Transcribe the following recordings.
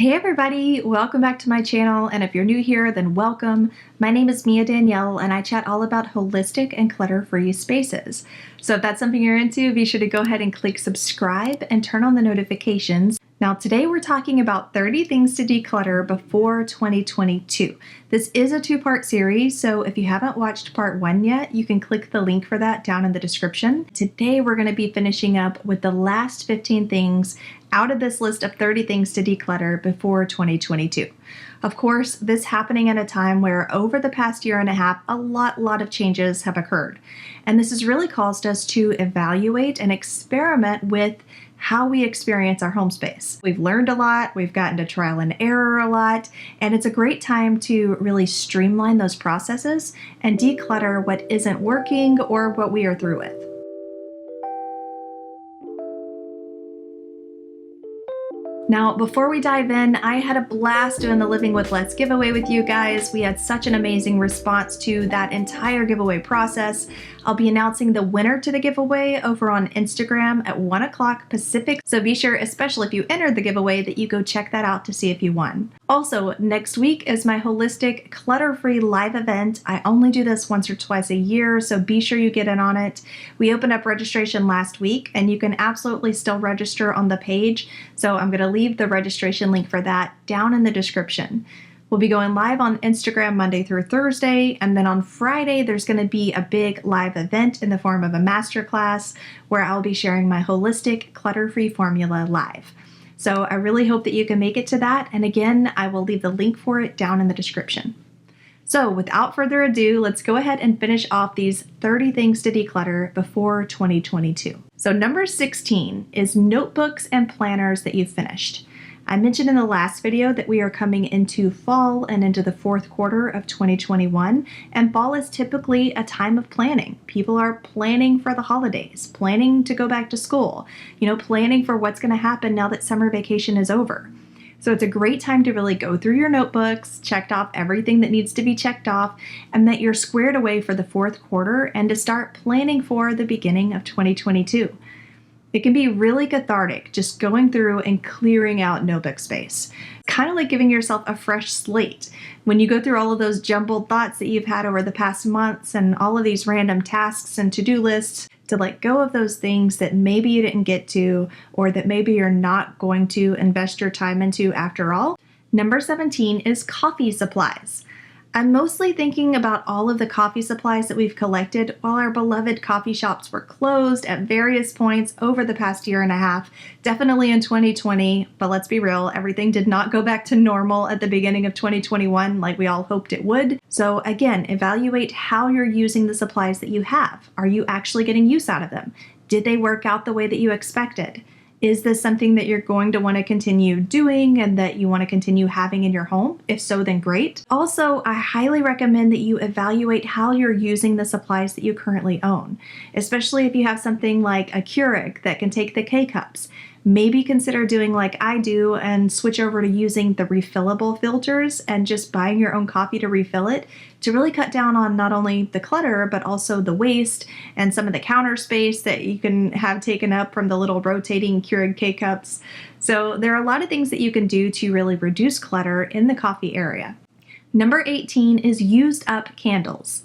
Hey everybody, welcome back to my channel, and if you're new here, then welcome. My name is Mia Danielle, and I chat all about holistic and clutter-free spaces. So if that's something you're into, be sure to go ahead and click subscribe and turn on the notifications. Now today we're talking about 30 things to declutter before 2022. This is a two-part series, so if you haven't watched part 1 yet, you can click the link for that down in the description. Today we're going to be finishing up with the last 15 things out of this list of 30 things to declutter before 2022. Of course, this happening at a time where over the past year and a half, a lot of changes have occurred. And this has really caused us to evaluate and experiment with how we experience our home space. We've learned a lot, we've gotten to trial and error a lot, and it's a great time to really streamline those processes and declutter what isn't working or what we are through with. Now, before we dive in, I had a blast doing the Living with Less giveaway with you guys. We had such an amazing response to that entire giveaway process. I'll be announcing the winner to the giveaway over on Instagram at 1 o'clock Pacific. So be sure, especially if you entered the giveaway, that you go check that out to see if you won. Also, next week is my holistic clutter-free live event. I only do this once or twice a year, so be sure you get in on it. We opened up registration last week, and you can absolutely still register on the page. So I'm going to leave the registration link for that down in the description. We'll be going live on Instagram Monday through Thursday, and then on Friday there's going to be a big live event in the form of a masterclass where I'll be sharing my holistic clutter-free formula live. So I really hope that you can make it to that, and again, I will leave the link for it down in the description. So without further ado, let's go ahead and finish off these 30 things to declutter before 2022. So number 16 is notebooks and planners that you've finished. I mentioned in the last video that we are coming into fall and into the fourth quarter of 2021, and fall is typically a time of planning. People are planning for the holidays, planning to go back to school, planning for what's going to happen now that summer vacation is over. So it's a great time to really go through your notebooks, checked off everything that needs to be checked off, and that you're squared away for the fourth quarter and to start planning for the beginning of 2022. It can be really cathartic just going through and clearing out notebook space. Kind of like giving yourself a fresh slate. When you go through all of those jumbled thoughts that you've had over the past months and all of these random tasks and to-do lists, to let go of those things that maybe you didn't get to or that maybe you're not going to invest your time into after all. Number 17 is coffee supplies. I'm mostly thinking about all of the coffee supplies that we've collected while our beloved coffee shops were closed at various points over the past year and a half, definitely in 2020, but let's be real, everything did not go back to normal at the beginning of 2021 like we all hoped it would. So again, evaluate how you're using the supplies that you have. Are you actually getting use out of them? Did they work out the way that you expected? Is this something that you're going to want to continue doing and that you want to continue having in your home? If so, then great. Also, I highly recommend that you evaluate how you're using the supplies that you currently own, especially if you have something like a Keurig that can take the K-cups. Maybe consider doing like I do and switch over to using the refillable filters and just buying your own coffee to refill it to really cut down on not only the clutter, but also the waste and some of the counter space that you can have taken up from the little rotating Keurig K-cups. So there are a lot of things that you can do to really reduce clutter in the coffee area. Number 18 is used up candles.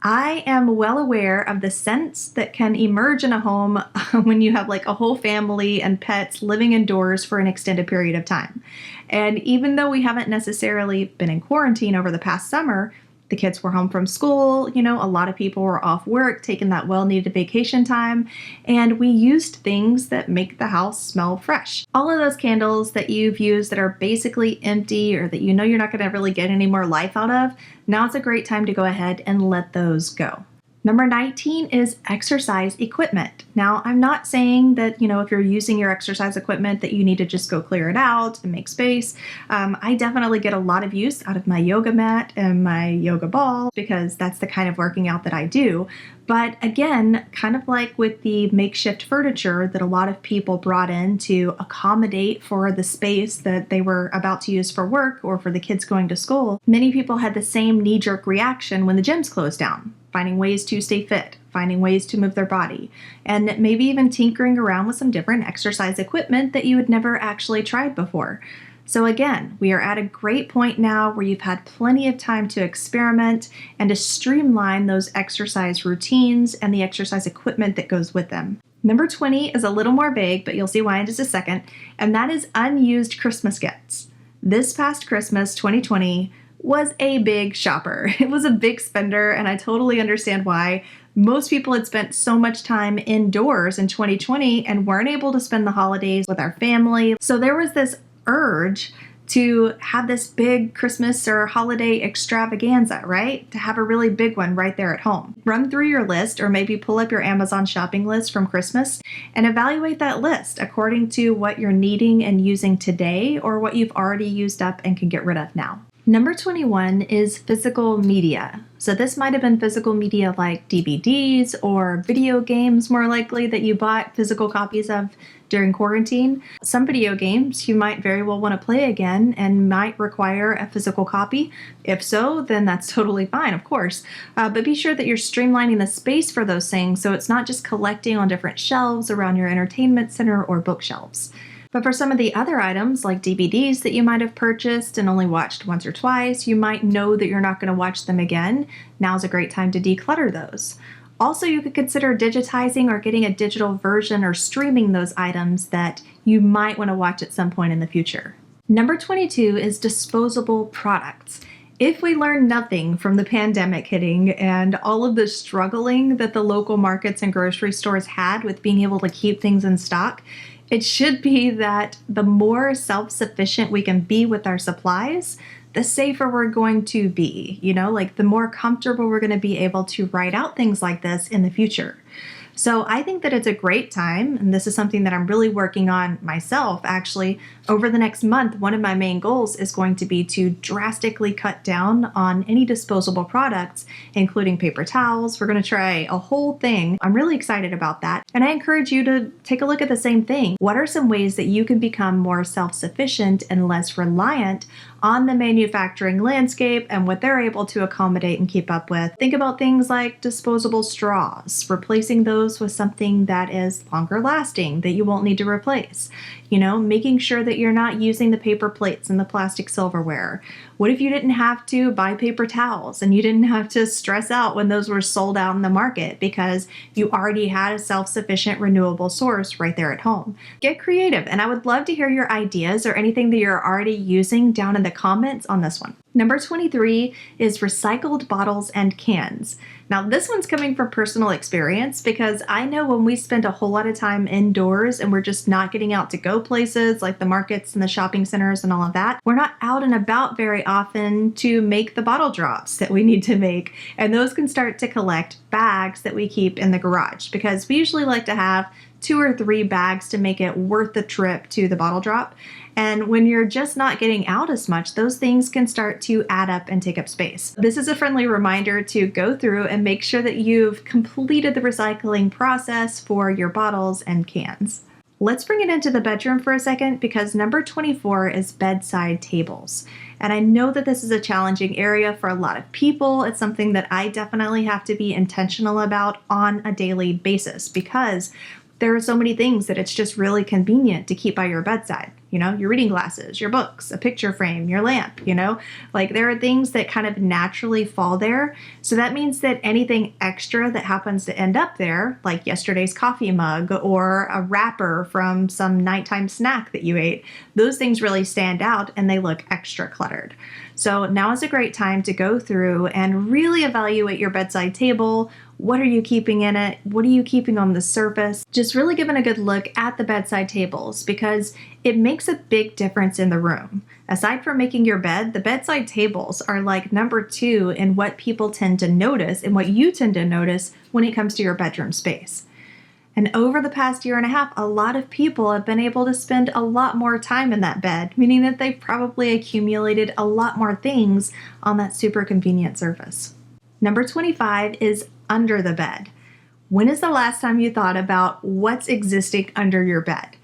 I am well aware of the scents that can emerge in a home when you have like a whole family and pets living indoors for an extended period of time. And even though we haven't necessarily been in quarantine over the past summer, the kids were home from school, a lot of people were off work, taking that well-needed vacation time, and we used things that make the house smell fresh. All of those candles that you've used that are basically empty or that you're not going to really get any more life out of, now it's a great time to go ahead and let those go. Number 19 is exercise equipment. Now, I'm not saying that, if you're using your exercise equipment that you need to just go clear it out and make space. I definitely get a lot of use out of my yoga mat and my yoga ball because that's the kind of working out that I do. But again, kind of like with the makeshift furniture that a lot of people brought in to accommodate for the space that they were about to use for work or for the kids going to school, many people had the same knee-jerk reaction when the gyms closed down. Finding ways to stay fit, finding ways to move their body, and maybe even tinkering around with some different exercise equipment that you had never actually tried before. So again, we are at a great point now where you've had plenty of time to experiment and to streamline those exercise routines and the exercise equipment that goes with them. Number 20 is a little more vague, but you'll see why in just a second, and that is unused Christmas gifts. This past Christmas, 2020, was a big shopper. It was a big spender, and I totally understand why. Most people had spent so much time indoors in 2020 and weren't able to spend the holidays with our family. So there was this urge to have this big Christmas or holiday extravaganza, right? To have a really big one right there at home. Run through your list or maybe pull up your Amazon shopping list from Christmas and evaluate that list according to what you're needing and using today or what you've already used up and can get rid of now. Number 21 is physical media. So this might have been physical media like DVDs or video games, more likely, that you bought physical copies of during quarantine. Some video games you might very well want to play again and might require a physical copy. If so, then that's totally fine, of course. But be sure that you're streamlining the space for those things so it's not just collecting on different shelves around your entertainment center or bookshelves. But for some of the other items, like DVDs that you might have purchased and only watched once or twice, you might know that you're not going to watch them again. Now's a great time to declutter those. Also, you could consider digitizing or getting a digital version or streaming those items that you might want to watch at some point in the future. Number 22 is disposable products. If we learn nothing from the pandemic hitting and all of the struggling that the local markets and grocery stores had with being able to keep things in stock, it should be that the more self-sufficient we can be with our supplies, the safer we're going to be, the more comfortable we're going to be able to write out things like this in the future. So I think that it's a great time, and this is something that I'm really working on myself actually. Over the next month, one of my main goals is going to be to drastically cut down on any disposable products, including paper towels. We're going to try a whole thing. I'm really excited about that. And I encourage you to take a look at the same thing. What are some ways that you can become more self-sufficient and less reliant on the manufacturing landscape and what they're able to accommodate and keep up with? Think about things like disposable straws, replacing those with something that is longer lasting that you won't need to replace. Making sure that you're not using the paper plates and the plastic silverware. What if you didn't have to buy paper towels and you didn't have to stress out when those were sold out in the market because you already had a self-sufficient renewable source right there at home? Get creative, and I would love to hear your ideas or anything that you're already using down in the comments on this one. Number 23 is recycled bottles and cans. Now this one's coming from personal experience because I know when we spend a whole lot of time indoors and we're just not getting out to go places like the markets and the shopping centers and all of that, we're not out and about very often to make the bottle drops that we need to make. And those can start to collect bags that we keep in the garage because we usually like to have 2 or 3 bags to make it worth the trip to the bottle drop. And when you're just not getting out as much, those things can start to add up and take up space. This is a friendly reminder to go through and make sure that you've completed the recycling process for your bottles and cans. Let's bring it into the bedroom for a second because number 24 is bedside tables. And I know that this is a challenging area for a lot of people. It's something that I definitely have to be intentional about on a daily basis because there are so many things that it's just really convenient to keep by your bedside. Your reading glasses, your books, a picture frame, your lamp, there are things that kind of naturally fall there. So that means that anything extra that happens to end up there, like yesterday's coffee mug or a wrapper from some nighttime snack that you ate, those things really stand out and they look extra cluttered. So now is a great time to go through and really evaluate your bedside table. What are you keeping in it? What are you keeping on the surface? Just really giving a good look at the bedside tables because it makes a big difference in the room. Aside from making your bed, the bedside tables are like number 2 in what people tend to notice and what you tend to notice when it comes to your bedroom space. And over the past year and a half, a lot of people have been able to spend a lot more time in that bed, meaning that they've probably accumulated a lot more things on that super convenient surface. Number 25 is under the bed. When is the last time you thought about what's existing under your bed?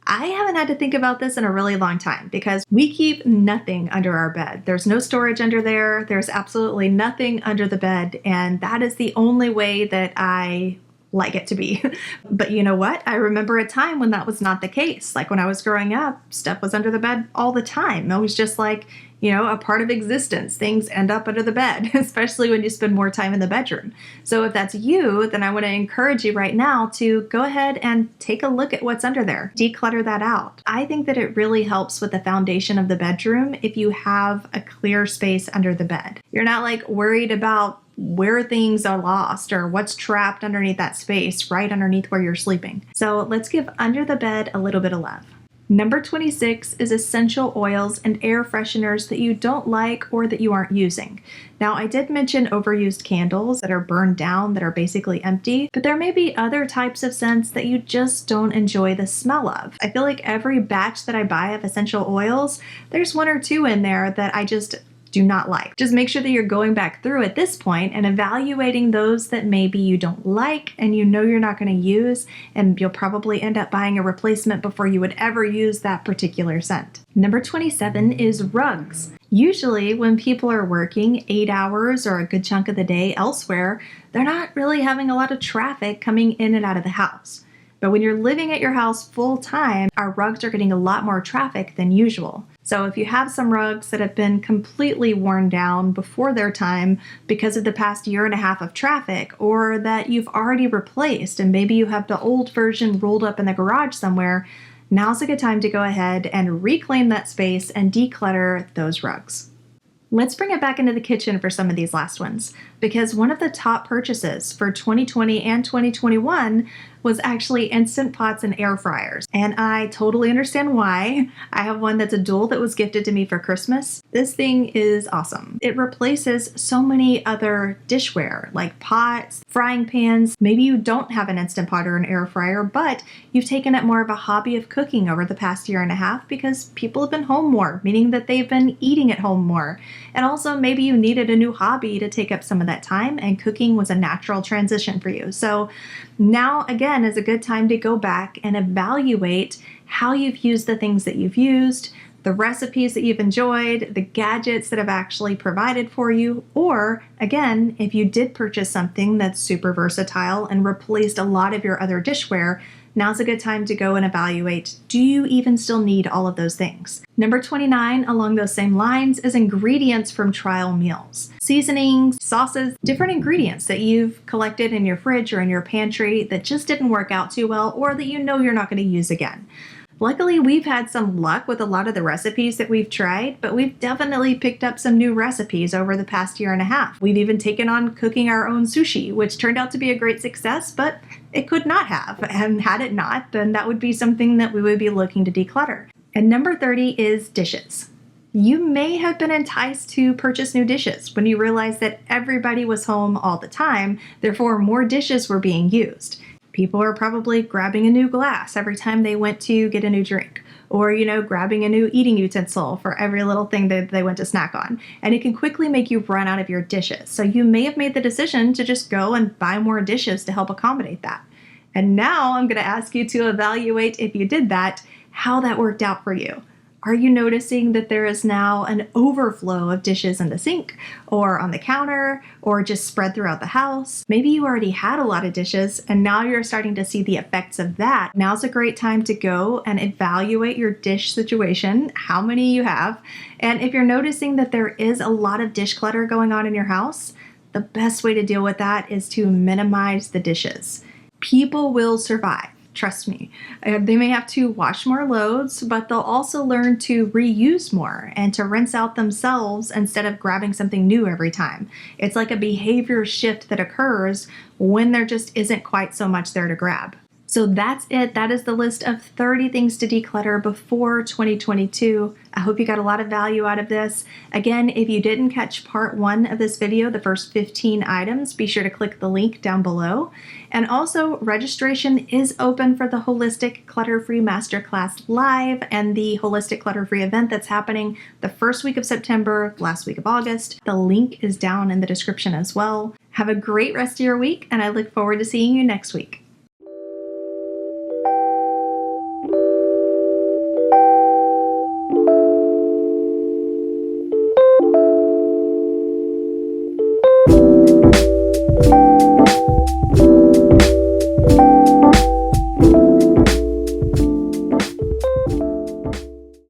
I haven't had to think about this in a really long time because we keep nothing under our bed. There's no storage under there. There's absolutely nothing under the bed. And that is the only way that I like it to be. But you know what? I remember a time when that was not the case. Like when I was growing up, stuff was under the bed all the time. It was just like, a part of existence. Things end up under the bed, especially when you spend more time in the bedroom. So if that's you, then I want to encourage you right now to go ahead and take a look at what's under there. Declutter that out. I think that it really helps with the foundation of the bedroom if you have a clear space under the bed. You're not like worried about where things are lost or what's trapped underneath that space right underneath where you're sleeping. So let's give under the bed a little bit of love. Number 26 is essential oils and air fresheners that you don't like or that you aren't using. Now, I did mention overused candles that are burned down, that are basically empty, but there may be other types of scents that you just don't enjoy the smell of. I feel like every batch that I buy of essential oils, there's one or two in there that I just do not like. Just make sure that you're going back through at this point and evaluating those that maybe you don't like and you're not going to use, and you'll probably end up buying a replacement before you would ever use that particular scent. Number 27 is rugs. Usually when people are working 8 hours or a good chunk of the day elsewhere, they're not really having a lot of traffic coming in and out of the house. But when you're living at your house full time, our rugs are getting a lot more traffic than usual. So if you have some rugs that have been completely worn down before their time because of the past year and a half of traffic, or that you've already replaced and maybe you have the old version rolled up in the garage somewhere, now's a good time to go ahead and reclaim that space and declutter those rugs. Let's bring it back into the kitchen for some of these last ones, because one of the top purchases for 2020 and 2021 was actually Instant Pots and air fryers. And I totally understand why. I have one that's a dual that was gifted to me for Christmas. This thing is awesome. It replaces so many other dishware like pots, frying pans. Maybe you don't have an Instant Pot or an air fryer, but you've taken up more of a hobby of cooking over the past year and a half because people have been home more, meaning that they've been eating at home more. And also maybe you needed a new hobby to take up some of that time, and cooking was a natural transition for you. So now again is a good time to go back and evaluate how you've used the things that you've used, the recipes that you've enjoyed, the gadgets that have actually provided for you, or again, if you did purchase something that's super versatile and replaced a lot of your other dishware, now's a good time to go and evaluate, do you even still need all of those things? Number 29, along those same lines, is ingredients from trial meals. Seasonings, sauces, different ingredients that you've collected in your fridge or in your pantry that just didn't work out too well, or that you know you're not going to use again. Luckily, we've had some luck with a lot of the recipes that we've tried, but we've definitely picked up some new recipes over the past year and a half. We've even taken on cooking our own sushi, which turned out to be a great success, but it could not have. And had it not, then that would be something that we would be looking to declutter. And number 30 is dishes. You may have been enticed to purchase new dishes when you realized that everybody was home all the time, therefore more dishes were being used. People are probably grabbing a new glass every time they went to get a new drink, or, grabbing a new eating utensil for every little thing that they went to snack on. And it can quickly make you run out of your dishes. So you may have made the decision to just go and buy more dishes to help accommodate that. And now I'm going to ask you to evaluate, if you did that, how that worked out for you. Are you noticing that there is now an overflow of dishes in the sink or on the counter or just spread throughout the house? Maybe you already had a lot of dishes and now you're starting to see the effects of that. Now's a great time to go and evaluate your dish situation, how many you have. And if you're noticing that there is a lot of dish clutter going on in your house, the best way to deal with that is to minimize the dishes. People will survive. Trust me. They may have to wash more loads, but they'll also learn to reuse more and to rinse out themselves instead of grabbing something new every time. It's like a behavior shift that occurs when there just isn't quite so much there to grab. So that's it. That is the list of 30 things to declutter before 2022. I hope you got a lot of value out of this. Again, if you didn't catch part 1 of this video, the first 15 items, be sure to click the link down below. And also, registration is open for the Holistic Clutter-Free Masterclass Live and the Holistic Clutter-Free event that's happening the first week of September, last week of August. The link is down in the description as well. Have a great rest of your week, and I look forward to seeing you next week.